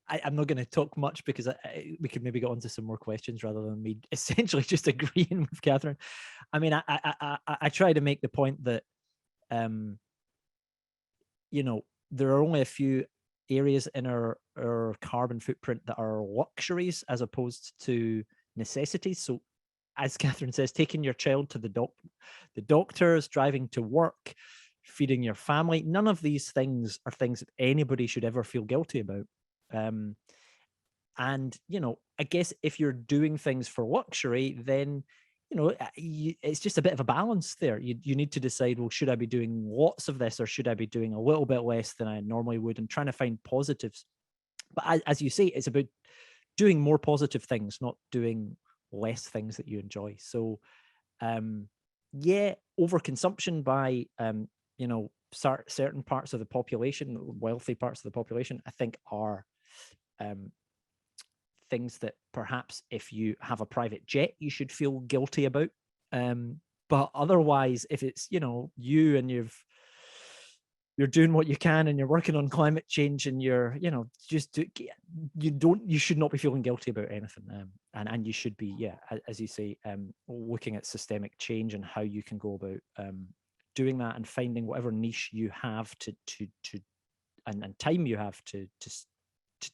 I'm not going to talk much because we could maybe get onto some more questions rather than me essentially just agreeing with Katharine. I mean, I try to make the point that, there are only a few areas in our carbon footprint that are luxuries as opposed to necessities. So as Katharine says, taking your child to the doctors, driving to work, feeding your family, none of these things are things that anybody should ever feel guilty about. And, I guess if you're doing things for luxury, then, it's just a bit of a balance there. You need to decide, well, should I be doing lots of this or should I be doing a little bit less than I normally would, and trying to find positives. But as you say, it's about doing more positive things, not doing less things that you enjoy. So, overconsumption by, certain parts of the population, wealthy parts of the population, I think are things that perhaps if you have a private jet, you should feel guilty about. But otherwise, if it's, you and you're doing what you can and you're working on climate change and you're, you should not be feeling guilty about anything. And you should be, as you say, looking at systemic change and how you can go about doing that and finding whatever niche you have and time you have to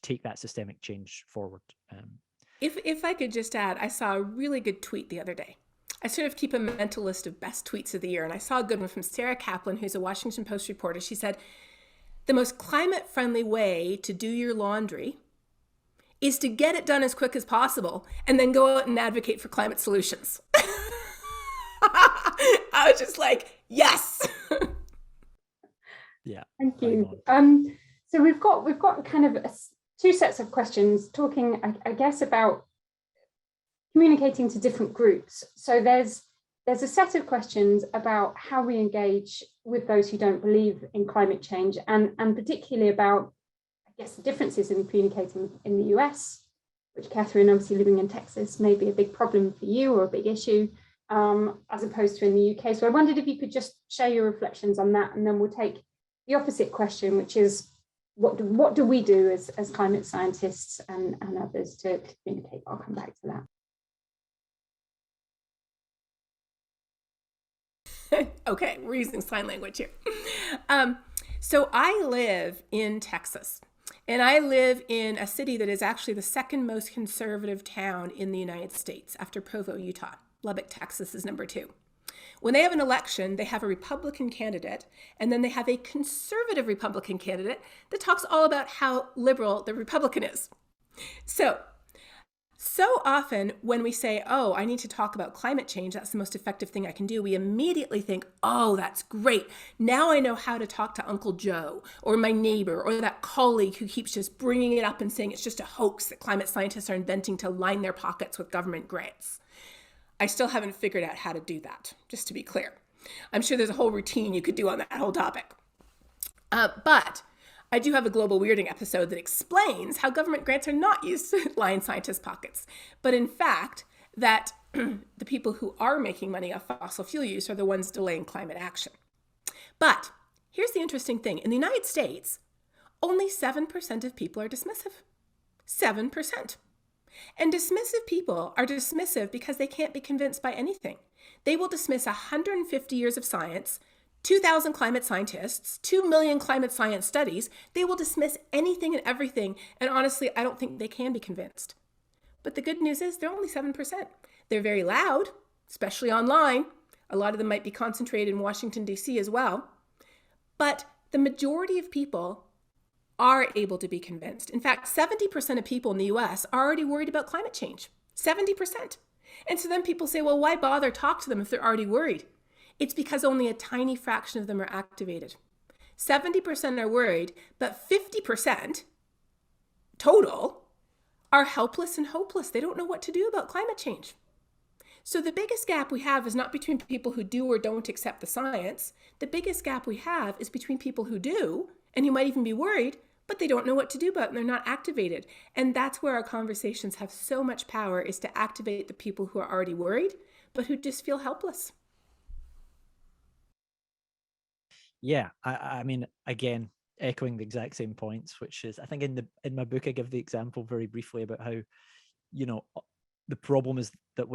take that systemic change forward. If I could just add, I saw a really good tweet the other day. I sort of keep a mental list of best tweets of the year, and I saw a good one from Sarah Kaplan, who's a Washington Post reporter. She said, the most climate-friendly way to do your laundry is to get it done as quick as possible and then go out and advocate for climate solutions. I was just like, yes. Yeah. Thank you. So we've got kind of two sets of questions talking, I guess, about communicating to different groups. So there's a set of questions about how we engage with those who don't believe in climate change, and particularly about, I guess, the differences in communicating in the US, which, Katharine, obviously living in Texas, may be a big problem for you or a big issue, as opposed to in the UK. So I wondered if you could just share your reflections on that, and then we'll take the opposite question, which is, what do we do as climate scientists and others to communicate? I'll come back to that. Okay, we're using sign language here. So I live in Texas, and I live in a city that is actually the second most conservative town in the United States after Provo, Utah. Lubbock, Texas is number 2. When they have an election, they have a Republican candidate, and then they have a conservative Republican candidate that talks all about how liberal the Republican is. So So often when we say, oh, I need to talk about climate change, that's the most effective thing I can do, we immediately think, oh, that's great. Now I know how to talk to Uncle Joe or my neighbor or that colleague who keeps just bringing it up and saying it's just a hoax that climate scientists are inventing to line their pockets with government grants. I still haven't figured out how to do that, just to be clear. I'm sure there's a whole routine you could do on that whole topic. But I do have a global weirding episode that explains how government grants are not used to line scientists' pockets, but in fact, that the people who are making money off fossil fuel use are the ones delaying climate action. But here's the interesting thing. In the United States, only 7% of people are dismissive. 7%. And dismissive people are dismissive because they can't be convinced by anything. They will dismiss 150 years of science, 2,000 climate scientists, 2 million climate science studies. They will dismiss anything and everything. And honestly, I don't think they can be convinced. But the good news is they're only 7%. They're very loud, especially online. A lot of them might be concentrated in Washington, D.C. as well. But the majority of people are able to be convinced. In fact, 70% of people in the US are already worried about climate change. 70%. And so then people say, well, why bother talk to them if they're already worried? It's because only a tiny fraction of them are activated. 70% are worried, but 50% total are helpless and hopeless. They don't know what to do about climate change. So the biggest gap we have is not between people who do or don't accept the science. The biggest gap we have is between people who do, and who might even be worried, but they don't know what to do about it and they're not activated. And that's where our conversations have so much power, is to activate the people who are already worried, but who just feel helpless. Yeah, I mean, again, echoing the exact same points, which is, I think in my book I give the example very briefly about how, the problem is that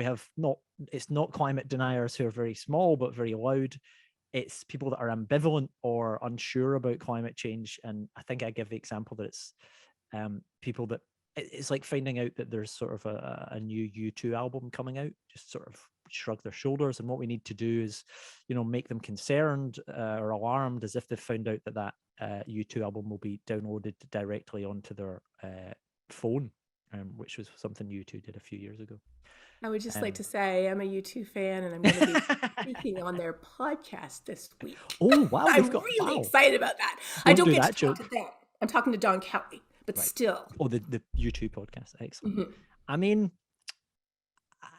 it's not climate deniers who are very small but very loud. It's people that are ambivalent or unsure about climate change. And I think I give the example that it's people that it's like finding out that there's sort of a new U2 album coming out, just sort of shrug their shoulders. And what we need to do is, make them concerned or alarmed as if they've found out that U2 album will be downloaded directly onto their phone, which was something U2 did a few years ago. I would just like to say I'm a U2 fan, and I'm going to be speaking on their podcast this week. Oh, wow. I'm really excited about that. I don't get to talk to them. I'm talking to Don Kelly, but still. Oh, the U2 podcast. Excellent. Mm-hmm. I mean,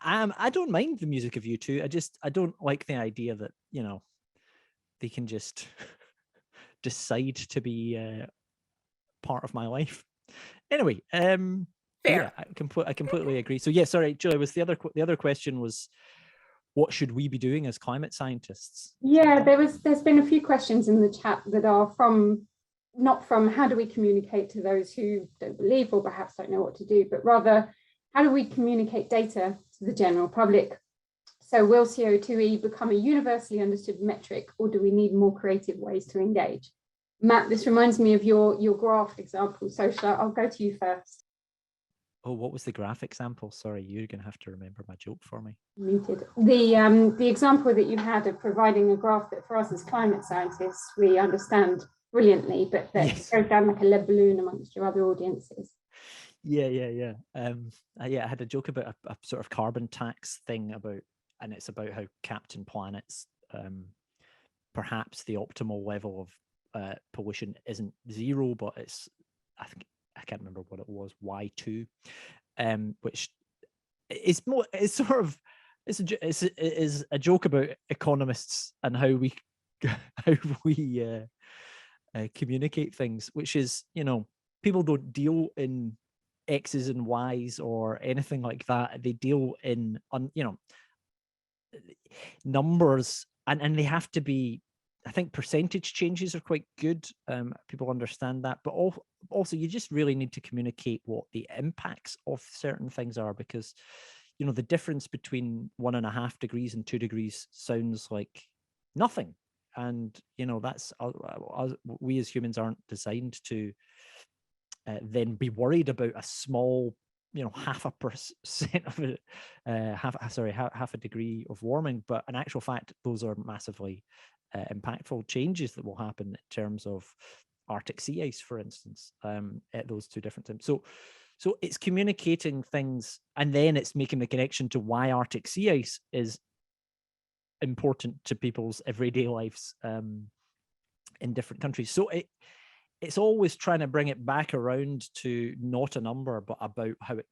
I don't mind the music of U2. I don't like the idea that, they can just decide to be part of my life. Anyway, fair. Yeah, I completely agree. So yeah, sorry, Julie, was the other question was, what should we be doing as climate scientists? Yeah, there's been a few questions in the chat that are not from how do we communicate to those who don't believe or perhaps don't know what to do, but rather how do we communicate data to the general public? So will CO2e become a universally understood metric, or do we need more creative ways to engage? Matt, this reminds me of your graph example, so I'll go to you first. Oh, what was the graph example? Sorry, you're going to have to remember my joke for me. Muted. The example that you had of providing a graph that for us as climate scientists, we understand brilliantly, but that goes down like a lead balloon amongst your other audiences. Yeah. I had a joke about a sort of carbon tax thing and it's about how Captain Planet's perhaps the optimal level of pollution isn't 0, but I can't remember what it was, Y2, which is a joke about economists and how we communicate things, which is, people don't deal in X's and Y's or anything like that. They deal in numbers, and they have to be, I think percentage changes are quite good. People understand that, but also you just really need to communicate what the impacts of certain things are, because, the difference between 1.5 degrees and 2 degrees sounds like nothing. And, that's, we as humans aren't designed to then be worried about a small, 0.5% of it, half a degree of warming. But in actual fact, those are massively impactful changes that will happen in terms of Arctic sea ice, for instance, at those two different times. So So it's communicating things, and then it's making the connection to why Arctic sea ice is important to people's everyday lives in different countries. So it's always trying to bring it back around to not a number, but about how it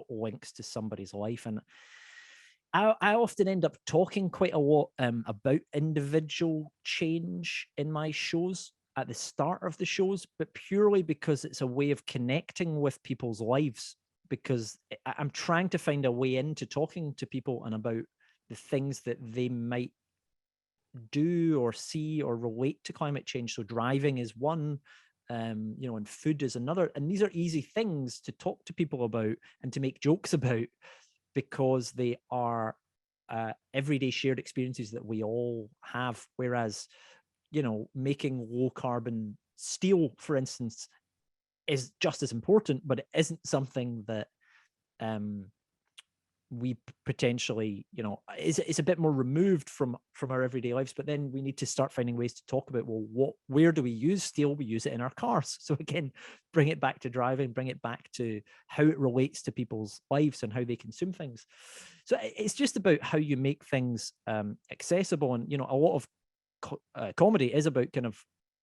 links to somebody's life. And I often end up talking quite a lot about individual change in my shows at the start of the shows, but purely because it's a way of connecting with people's lives, because I'm trying to find a way into talking to people and about the things that they might do or see or relate to climate change. So driving is one, and food is another. And these are easy things to talk to people about and to make jokes about, because they are everyday shared experiences that we all have. Whereas, making low carbon steel, for instance, is just as important, but it isn't something that we potentially, it's a bit more removed from our everyday lives. But then we need to start finding ways to talk about, well, where do we use steel? We use it in our cars. So again, bring it back to driving, bring it back to how it relates to people's lives and how they consume things. So it's just about how you make things accessible. And, a lot of comedy is about kind of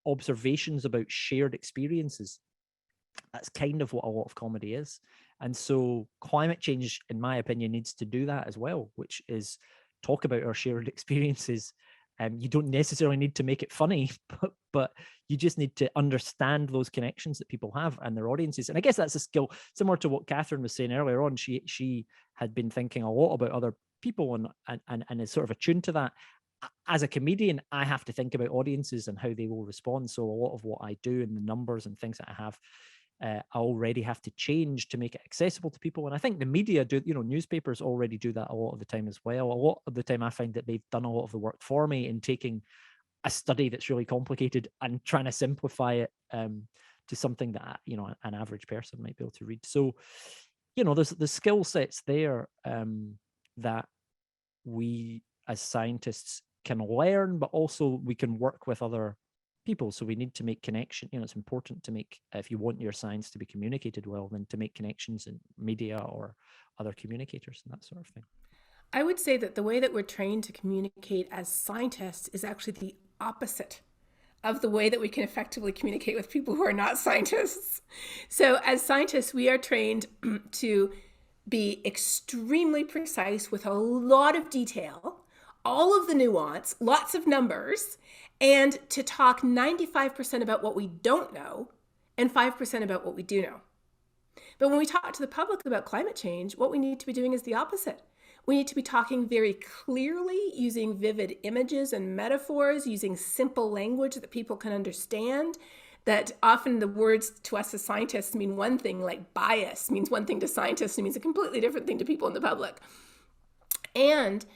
observations about shared experiences. That's kind of what a lot of comedy is. And so climate change, in my opinion, needs to do that as well, which is talk about our shared experiences. You don't necessarily need to make it funny, but you just need to understand those connections that people have and their audiences. And I guess that's a skill similar to what Katharine was saying earlier on. She had been thinking a lot about other people and is sort of attuned to that. As a comedian, I have to think about audiences and how they will respond. So a lot of what I do and the numbers and things that I have, I already have to change to make it accessible to people. And I think the media do, newspapers already do that a lot of the time as well. A lot of the time I find that they've done a lot of the work for me in taking a study that's really complicated and trying to simplify it to something that, an average person might be able to read. So, there's the skill sets there that we as scientists can learn, but also we can work with other people. So we need to make connection. It's important to make, if you want your science to be communicated well, then to make connections in media or other communicators and that sort of thing. I would say that the way that we're trained to communicate as scientists is actually the opposite of the way that we can effectively communicate with people who are not scientists. So as scientists, we are trained to be extremely precise with a lot of detail, all of the nuance, lots of numbers, and to talk 95% about what we don't know and 5% about what we do know. But when we talk to the public about climate change, what we need to be doing is the opposite. We need to be talking very clearly, using vivid images and metaphors, using simple language that people can understand. That often the words to us as scientists mean one thing, like bias means one thing to scientists, it means a completely different thing to people in the public. And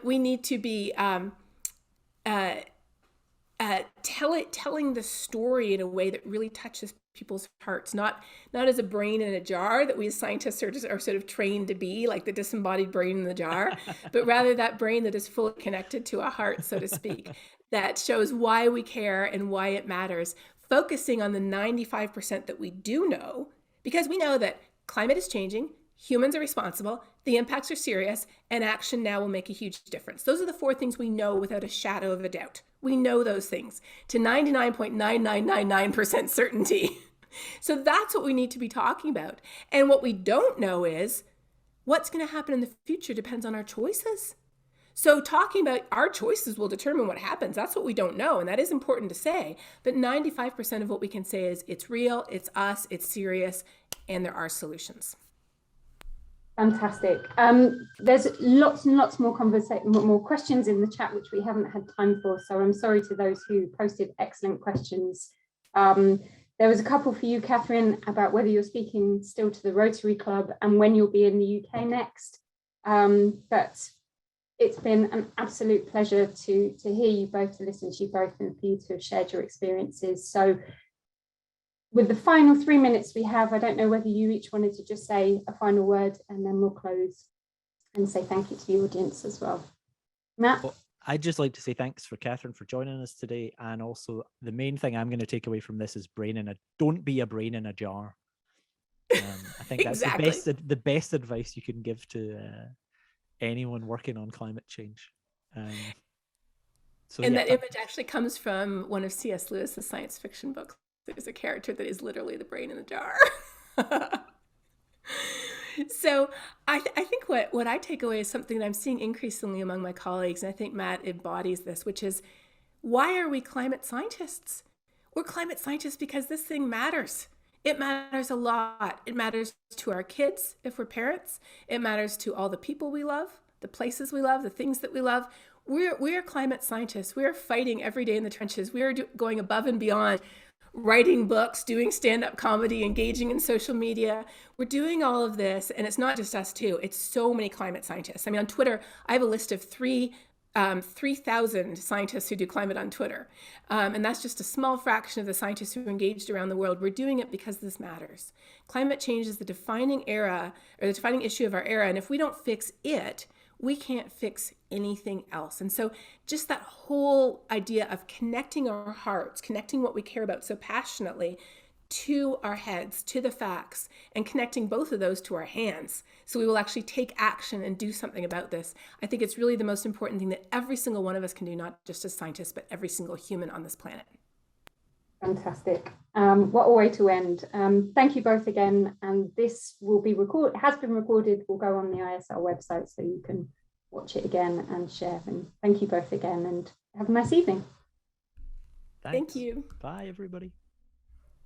we need to be telling the story in a way that really touches people's hearts, not as a brain in a jar that we as scientists are sort of trained to be, like the disembodied brain in the jar, but rather that brain that is fully connected to a heart, so to speak, that shows why we care and why it matters, focusing on the 95% that we do know, because we know that climate is changing, humans are responsible, the impacts are serious, and action now will make a huge difference. Those are the 4 things we know without a shadow of a doubt. We know those things to 99.9999% certainty. So that's what we need to be talking about. And what we don't know is what's going to happen in the future depends on our choices. So talking about our choices will determine what happens. That's what we don't know, and that is important to say. But 95% of what we can say is it's real, it's us, it's serious, and there are solutions. Fantastic. There's lots and lots more questions in the chat, which we haven't had time for. So I'm sorry to those who posted excellent questions. There was a couple for you, Katharine, about whether you're speaking still to the Rotary Club and when you'll be in the UK next. But it's been an absolute pleasure to hear you both, to listen to you both, and for you to have shared your experiences. So with the final 3 minutes we have, I don't know whether you each wanted to just say a final word, and then we'll close and say thank you to the audience as well. Matt? Well, I'd just like to say thanks for Katharine for joining us today. And also the main thing I'm going to take away from this is don't be a brain in a jar. I think that's Exactly. the best advice you can give to anyone working on climate change. So And yeah, that image actually comes from one of C.S. Lewis's science fiction books. There's a character that is literally the brain in the jar. So I think what I take away is something that I'm seeing increasingly among my colleagues, and I think Matt embodies this, which is, why are we climate scientists? We're climate scientists because this thing matters. It matters a lot. It matters to our kids if we're parents. It matters to all the people we love, the places we love, the things that we love. We're climate scientists. We're fighting every day in the trenches. We are going above and beyond, writing books, doing stand-up comedy, engaging in social media. We're doing all of this, and it's not just us too. It's so many climate scientists. I mean, on Twitter, I have a list of 3,000 scientists who do climate on Twitter. And that's just a small fraction of the scientists who are engaged around the world. We're doing it because this matters. Climate change is the defining era, or the defining issue of our era. And if we don't fix it, we can't fix anything else. And so just that whole idea of connecting our hearts, connecting what we care about so passionately to our heads, to the facts, and connecting both of those to our hands, so we will actually take action and do something about this. I think it's really the most important thing that every single one of us can do, not just as scientists, but every single human on this planet. Fantastic. What a way to end. Thank you both again. And this will be has been recorded, will go on the ISL website, so you can watch it again and share. And thank you both again, and have a nice evening. Thanks. Thank you. Bye, everybody.